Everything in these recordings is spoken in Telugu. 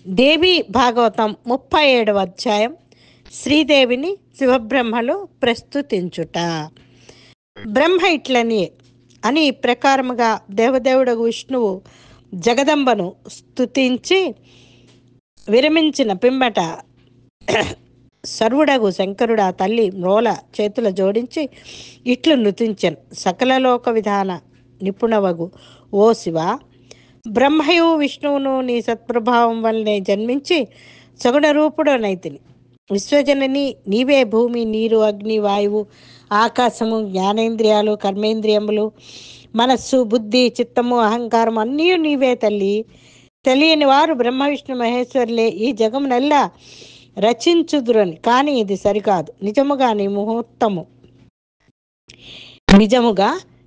దేవి భాగవతం 37వ అధ్యాయం. శ్రీదేవిని శివబ్రహ్మలు ప్రస్తుతించుట. బ్రహ్మ ఇట్లని అని ప్రకారముగా దేవదేవుడగు విష్ణువు జగదంబను స్తుతించి విరమించిన పిమ్మట సర్వుడగు శంకరుడు ఆ తల్లి మ్రోల చేతుల జోడించి ఇట్లు నృతించెను. సకల లోక విధాన నిపుణవగు ఓ శివ, బ్రహ్మయు విష్ణువును నీ సత్ప్రభావం వల్లనే జన్మించి సగుణ రూపుడనైతిని. విశ్వజనని నీవే. భూమి, నీరు, అగ్ని, వాయువు, ఆకాశము, జ్ఞానేంద్రియాలు, కర్మేంద్రియములు, మనస్సు, బుద్ధి, చిత్తము, అహంకారం అన్నీ నీవే తల్లి. తెలియని వారు బ్రహ్మ విష్ణు మహేశ్వరులే ఈ జగమునెల్లా రచించుదురని. కానీ ఇది సరికాదు. నిజముగా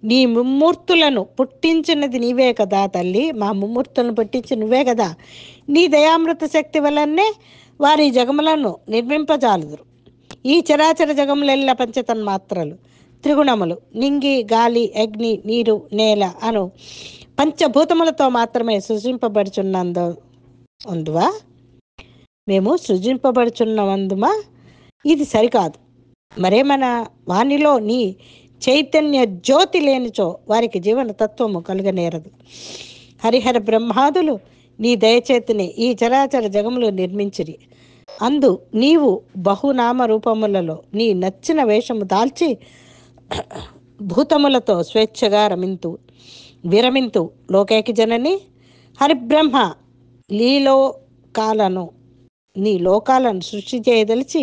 నీ ముమ్మూర్తులను పుట్టించినది నీవే కదా తల్లి. మా ముమ్మూర్తులను పుట్టించి నువ్వే కదా. నీ దయామృత శక్తి వలనే వారి జగములను నిర్మింపజాలుదురు. ఈ చరాచర జగములెల్ల పంచతన్మాత్రలు, త్రిగుణములు, నింగి, గాలి, అగ్ని, నీరు, నేల అను పంచభూతములతో మాత్రమే సృజింపబడుచున్నందువా మేము సృజింపబడుచున్నవందుమా ఇది సరికాదు. మరేమన వానిలో నీ చైతన్య జ్యోతి లేనిచో వారికి జీవన తత్వము కలుగనేరదు. హరిహర బ్రహ్మాదులు నీ దయచేతిని ఈ చరాచర జగములు నిర్మించిరి. అందు నీవు బహునామ రూపములలో నీ నచ్చిన వేషము దాల్చి భూతములతో స్వేచ్ఛగా విరమింతు లోకైకి జనని హరిబ్రహ్మ నీ లోకాలను సృష్టి చేయదలిచి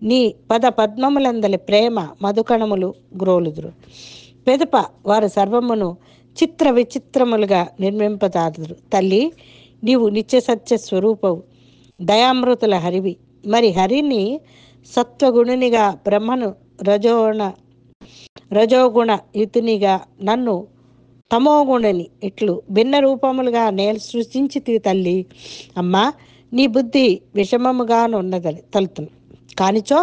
నీ పద పద్మములందలి ప్రేమ మధుకణములు గ్రోలుదురు. పెదప వారు సర్వమును చిత్ర విచిత్రములుగా నిర్మింపదాదురు. తల్లి, నీవు నిత్య సత్య స్వరూపవు, దయామృతుల హరివి. మరి హరిని సత్వగుణునిగా, బ్రహ్మను రజోగుణ యుతునిగా, నన్ను తమోగుణుని ఇట్లు భిన్న రూపములుగా నేను సృష్టించితివి తల్లి. అమ్మా, నీ బుద్ధి విషమముగానున్నదని తలుతును. కానిచో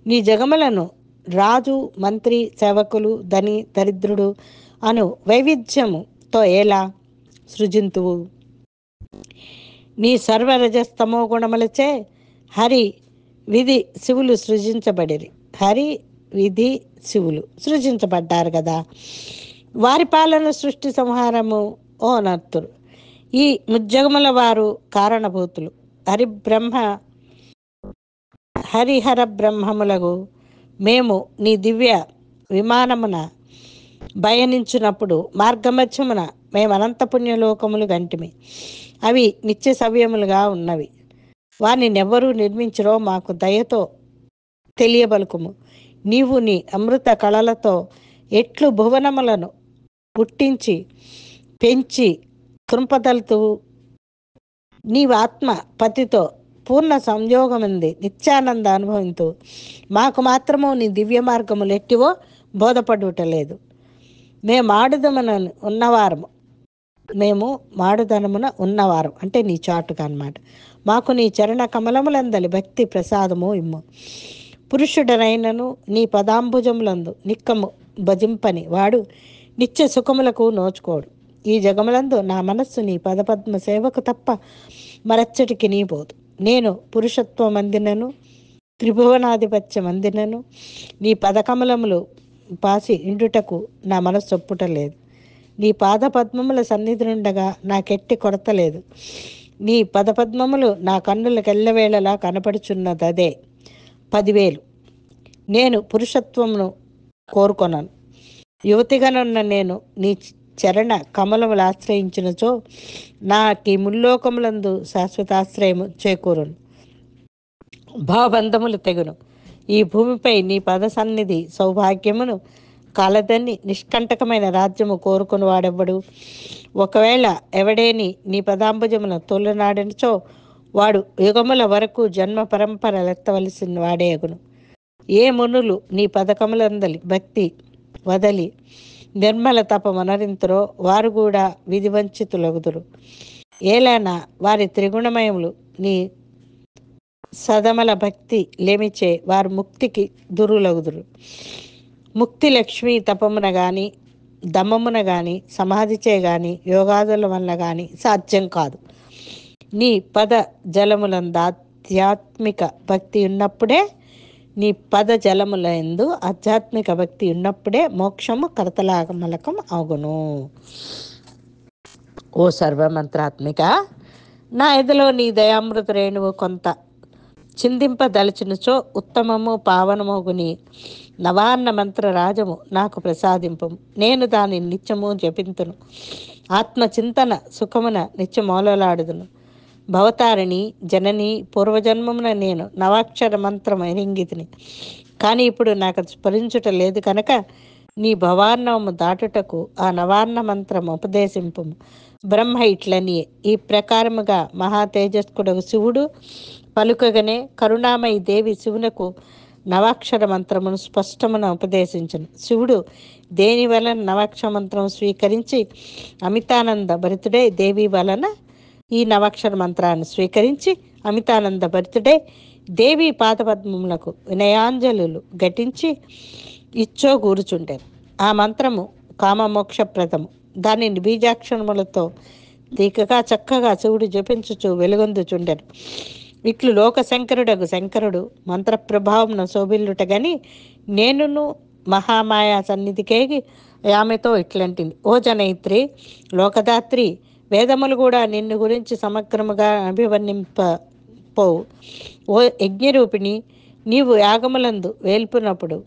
నీ జగములను రాజు, మంత్రి, సేవకులు, ధని, దరిద్రుడు అను వైవిధ్యముతో ఎలా సృజింతువు? నీ సర్వరజస్తమో గుణములచే హరి, విధి, శివులు సృజించబడిరి. హరి, విధి, శివులు సృజించబడ్డారు కదా. వారి పాలన సృష్టి సంహారము ఓ నర్తులు. ఈ ముజ్జగముల వారు కారణభూతులు. హరిహర బ్రహ్మములకు మేము నీ దివ్య విమానమున బయనించినప్పుడు మార్గమధ్యమున మేము అనంత పుణ్యలోకములు గంటిమి. అవి నిత్య సవ్యములుగా ఉన్నవి. వానినెవ్వరూ నిర్మించరో మాకు దయతో తెలియబలుకుము. నీవు నీ అమృత కళలతో ఎట్లు భువనములను పుట్టించి పెంచి కృంపదలుతూ నీవు ఆత్మ పతితో పూర్ణ సంయోగముంది నిత్యానంద అనుభవింతూ మాకు మాత్రము నీ దివ్య మార్గములు ఎట్టివో బోధపడుటలేదు. మేము మాడుదనమున ఉన్నవారం అంటే నీ చాటుగా అన్నమాట. మాకు నీ చరణ కమలములందలి భక్తి ప్రసాదము ఇమ్ము. పురుషుడనైనను నీ పదాంబుజములందు నిక్కము భజింపని వాడు నిత్య సుఖములకు నోచుకోడు. ఈ జగములందు నా మనస్సు నీ పదపద్మ సేవకు తప్ప మరచ్చటికి నీ పోదు. నేను పురుషత్వమందినను త్రిభువనాధిపత్యమందినను నీ పదకమలములు పాసి ఇండుటకు నా మనస్సు ఒప్పుటలేదు. నీ పాదపద్మముల సన్నిధి నుండగా నాకెట్టి కొరత లేదు. నీ పదపద్మములు నా కన్నులకెల్లవేళలా కనపడుచున్నదదే 10,000. నేను పురుషత్వమును కోరుకొనను. యువతిగానున్న నేను నీ చరణ కమలములు ఆశ్రయించినచో నాకీ ముల్లోకములందు శాశ్వతాశ్రయము చేకూరును. భావబంధములు తెగును. ఈ భూమిపై నీ పద సన్నిధి సౌభాగ్యమును కాలదన్ని నిష్కంటకమైన రాజ్యము కోరుకుని వాడెవ్వడు. ఒకవేళ ఎవడేని నీ పదాంబుజమును తొలినాడినచో వాడు యుగముల వరకు జన్మ పరంపరలెత్తవలసిన వాడే అగును. ఏ మునులు నీ పదకములందలి భక్తి వదలి నిర్మల తపమనరింతురో వారు కూడా విధివంచితులగుదురు. ఏలైనా వారి త్రిగుణమయములు నీ సదమల భక్తి లేమిచే వారు ముక్తికి దురులగుదురు. ముక్తి లక్ష్మి తపమున గాని, దమమున గాని, సమాధిచే గాని, యోగాదుల వల్ల గాని సాధ్యం కాదు. నీ పద జలములందు ఆధ్యాత్మిక భక్తి ఉన్నప్పుడే నీ పద జలములందు ఆధ్యాత్మిక భక్తి ఉన్నప్పుడే మోక్షము కరతలామలకం అగును. ఓ సర్వమంత్రాత్మిక, నా ఎదలో నీ దయామృత రేణువు కొంత చిందింపదలచినచో ఉత్తమము పావనమోగుని నవాన్న మంత్ర రాజము నాకు ప్రసాదింపు. నేను దాని నిత్యము జపింతును. ఆత్మచింతన సుఖమున నిత్యమూలలాడుదును. భవతారిణి జనని పూర్వజన్మమున నేను నవాక్షర మంత్రం ఎరింగితిని. కానీ ఇప్పుడు నాకు అది స్ఫురించుట లేదు కనుక నీ భవార్ణవము దాటుటకు ఆ నవార్ణ మంత్రం ఉపదేశింపు. బ్రహ్మ ఇట్లని ఈ ప్రకారముగా మహా తేజస్కుడు శివుడు పలుకగనే కరుణామయి దేవి శివునకు నవాక్షర మంత్రమును స్పష్టమున ఉపదేశించను. శివుడు దేని వలన నవాక్షర మంత్రం స్వీకరించి అమితానంద భరితుడై దేవి వలన ఈ నవాక్షర మంత్రాన్ని స్వీకరించి అమితానంద భరితుడై దేవి పాదపద్మములకు వినయాంజలులు ఘటించి ఇచ్చో కూర్చుంటారు. ఆ మంత్రము కామమోక్షప్రదము. దానిని బీజాక్షరములతో తీకగా చక్కగా శివుడు జపించుచు వెలుగొందుచుండెను. ఇట్లు లోకశంకరుడగు శంకరుడు మంత్రప్రభావం శోభిల్లుట గని నేనును మహామాయా సన్నిధికేగి ఆమెతో ఇట్లంటిని. ఓ జనయిత్రి, లోకదాత్రి, వేదములు కూడా నిన్ను గురించి సమగ్రముగా అభివర్ణింపపోవు. ఓ యజ్ఞరూపిణి, నీవు యాగములందు వేల్పునప్పుడు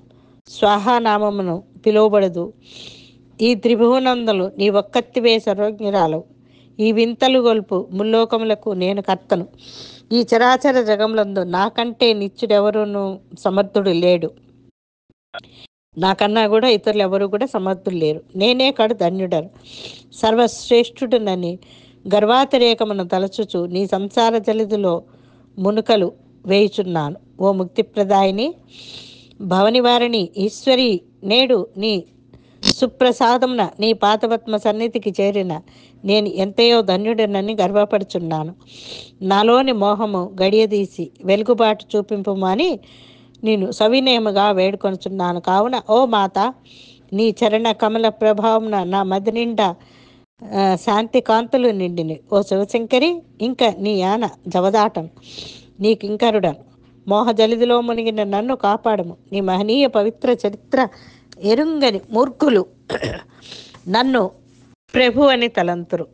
స్వాహానామమును పిలువబడదు. ఈ త్రిభువనందులు నీ ఒక్కత్తివే సర్వజ్ఞురాలవు. ఈ వింతలు గొల్పు ముల్లోకములకు నేను కర్తను. ఈ చరాచర జగములందు నాకంటే నిత్యుడెవరును సమర్థుడు లేడు. నాకన్నా కూడా ఇతరులు ఎవరు కూడా సమర్థులు లేరు. నేనే కడు ధన్యుడను, సర్వశ్రేష్ఠుడునని గర్వాతిరేకమును తలచుచు నీ సంసార జలిదిలో మునుకలు వేయుచున్నాను. ఓ ముక్తిప్రదాయిని, భవనివారిని ఈశ్వరి, నేడు నీ సుప్రసాదమున నీ పాదపద్మ సన్నిధికి చేరిన నేను ఎంతయో ధన్యుడనని గర్వపడుచున్నాను. నాలోని మోహము గడియదీసి వెలుగుబాటు చూపింపుమని నేను సవినయముగా వేడుకొనుచున్నాను. కావున ఓ మాత, నీ చరణ కమల ప్రభావమున నా మది నిండా శాంతి కాంతులు నిండిని. ఓ శివశంకరి, ఇంకా నీ యాన జవదాటను, నీ కింకరుడను. మోహ జలిదిలో మునిగిన నన్ను కాపాడము. నీ మహనీయ పవిత్ర చరిత్ర ఎరుంగని మూర్ఖులు నన్ను ప్రభు అని తలంతురు.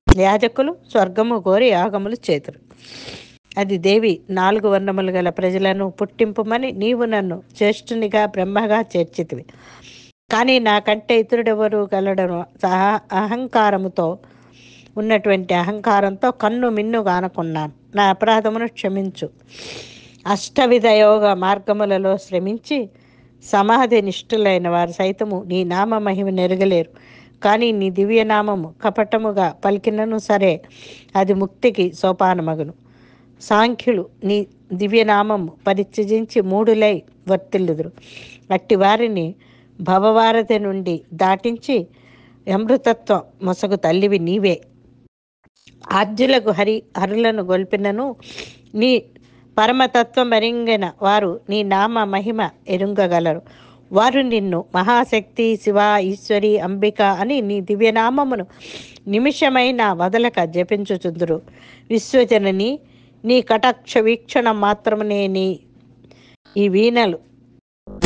యాజకులు స్వర్గము కోరి యాగములు చేతురు. అది దేవి 4 వర్ణములు గల ప్రజలను పుట్టింపుమని నీవు నన్ను జ్యేష్ఠునిగా బ్రహ్మగా చేర్చితివి. కానీ నాకంటే ఇతరుడెవరు గలడను అహంకారముతో ఉన్నటువంటి అహంకారంతో కన్ను మిన్ను గానుకున్నాను. నా అపరాధమును క్షమించు. అష్టవిధ యోగ మార్గములలో శ్రమించి సమాధి నిష్ఠులైన వారు సైతము నీ నామ మహిమ నెరగలేరు. కానీ నీ దివ్యనామము కపటముగా పలికినను సరే అది ముక్తికి సోపానమగును. సాంఖ్యులు నీ దివ్యనామము పరిత్యజించి మూఢులై వర్తిల్లుదురు. అట్టి వారిని భవవారధి నుండి దాటించి అమృతత్వం మొసగు తల్లివి నీవే. ఆద్యులకు హరులను గొల్పినను నీ పరమతత్వం ఎరింగిన వారు నీ నామ మహిమ ఎరుంగగలరు. వారు నిన్ను మహాశక్తి, శివ, ఈశ్వరి, అంబిక అని నీ దివ్యనామమును నిమిషమైన వదలక జపించుచుందురు. విశ్వజనని, నీ కటాక్ష వీక్షణ మాత్రమునే నీ ఈ వీణలు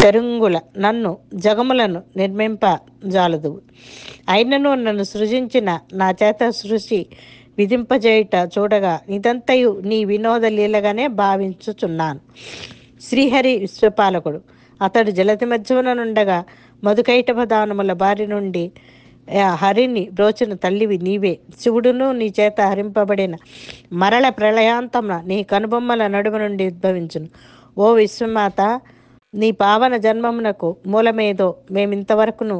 తెరుంగుల నన్ను జగములను నిర్మింపజాలదు. అయినను నన్ను సృజించిన నా చేత సృష్టి విధింపజేయుట చూడగా ఇదంతయు నీ వినోద లీలగానే భావించుచున్నాను. శ్రీహరి విశ్వపాలకుడు. అతడు జలతి మధ్యమున నుండగా మధుకైటభదానముల బారి నుండి హరిని బ్రోచిన తల్లివి నీవే. శివుడును నీ చేత హరింపబడిన మరల ప్రళయాంతమున నీ కనుబొమ్మల నడుము నుండి ఉద్భవించును. ఓ విశ్వమాత, నీ పావన జన్మమునకు మూలమేదో మేమింతవరకును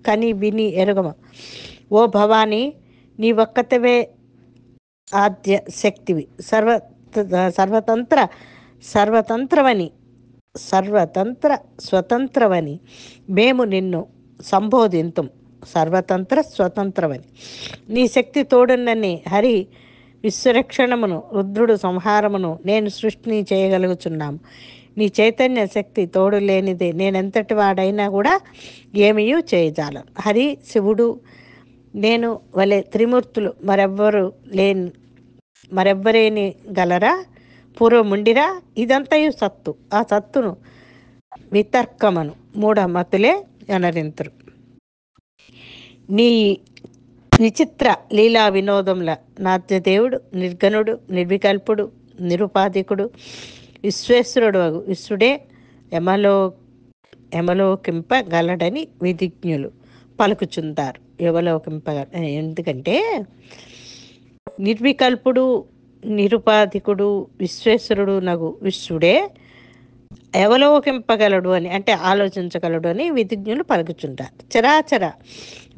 కని విని ఎరుగము. ఓ భవానీ, నీ ఒక్కతవే ఆద్య శక్తివి. సర్వతంత్ర స్వతంత్రవని మేము నిన్ను సంబోధింతుం. సర్వతంత్ర స్వతంత్రవని నీ శక్తి తోడున్నని హరి విశ్వరక్షణమును రుద్రుడు సంహారమును నేను సృష్టిని చేయగలుగుచున్నాము. నీ చైతన్య శక్తి తోడు లేనిదే నేనెంతటి వాడైనా కూడా ఏమీయూ చేయజాలను. హరి, శివుడు, నేను వలె త్రిమూర్తులు మరెవ్వరూ మరెవ్వరేని గలరా పూర్వముండిరా ఇదంతయు సత్తు ఆ సత్తును వితర్కమను మూఢమతులే అనరింతురు. నీ విచిత్ర లీలా వినోదముల నాట్యదేవుడు నిర్గణుడు నిర్వికల్పుడు నిరుపాధికుడు విశ్వేశ్వరుడు అగు విశ్వడే యమలో యమలోకింపగలడని విధిజ్ఞులు పలుకుచుంటారు. ఎందుకంటే నిర్వికల్పుడు నిరుపాధికుడు విశ్వేశ్వరుడు నగు విశ్వడే అవలోకింపగలడు అని అంటే ఆలోచించగలడు అని విధిజ్ఞులు పలుకుచుంటారు. చరాచర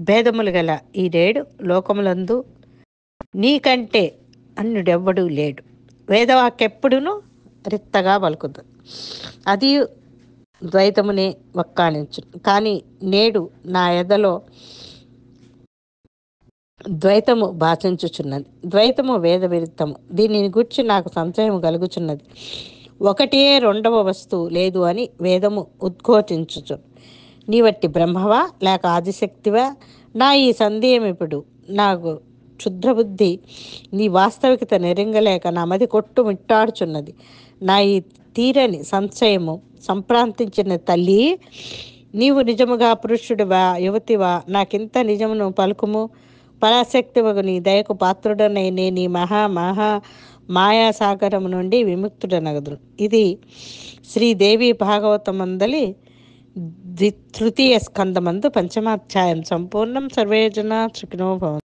భేదములు గల ఈ రేడు లోకములందు నీకంటే అన్యుడెవ్వడూ లేడు. వేదవాక్కెప్పుడును రిత్తగా పలుకుతుంది, అది ద్వైతమునే వక్కాణించు. కానీ నేడు నా ఎదలో ద్వైతము భాషించుచున్నది. ద్వైతము వేద విరుద్ధము. దీనిని గూర్చి నాకు సంశయం కలుగుచున్నది. ఒకటే రెండవ వస్తువు లేదు అని వేదము ఉద్ఘోషించుచు. నీవట్టి బ్రహ్మవా లేక ఆదిశక్తివా? నా ఈ సందేహం ఇప్పుడు నాకు క్షుద్రబుద్ధి నీ వాస్తవికత నెరింగలేక నా మది కొట్టు మిట్టాడుచున్నది. నా ఈ తీరని సంశయము సంప్రాంతించిన తల్లి, నీవు నిజముగా పురుషుడివా యువతివా? నాకింత నిజమును పలుకుము. పరాశక్తివగు నీ దయకు పాత్రుడనై నీ మాయాసాగరము నుండి విముక్తుడనగదును. ఇది శ్రీదేవి భాగవతమందలి తృతీయ స్కందమందు పంచమాధ్యాయం సంపూర్ణం. సర్వే జనా సుఖినో భవంతు.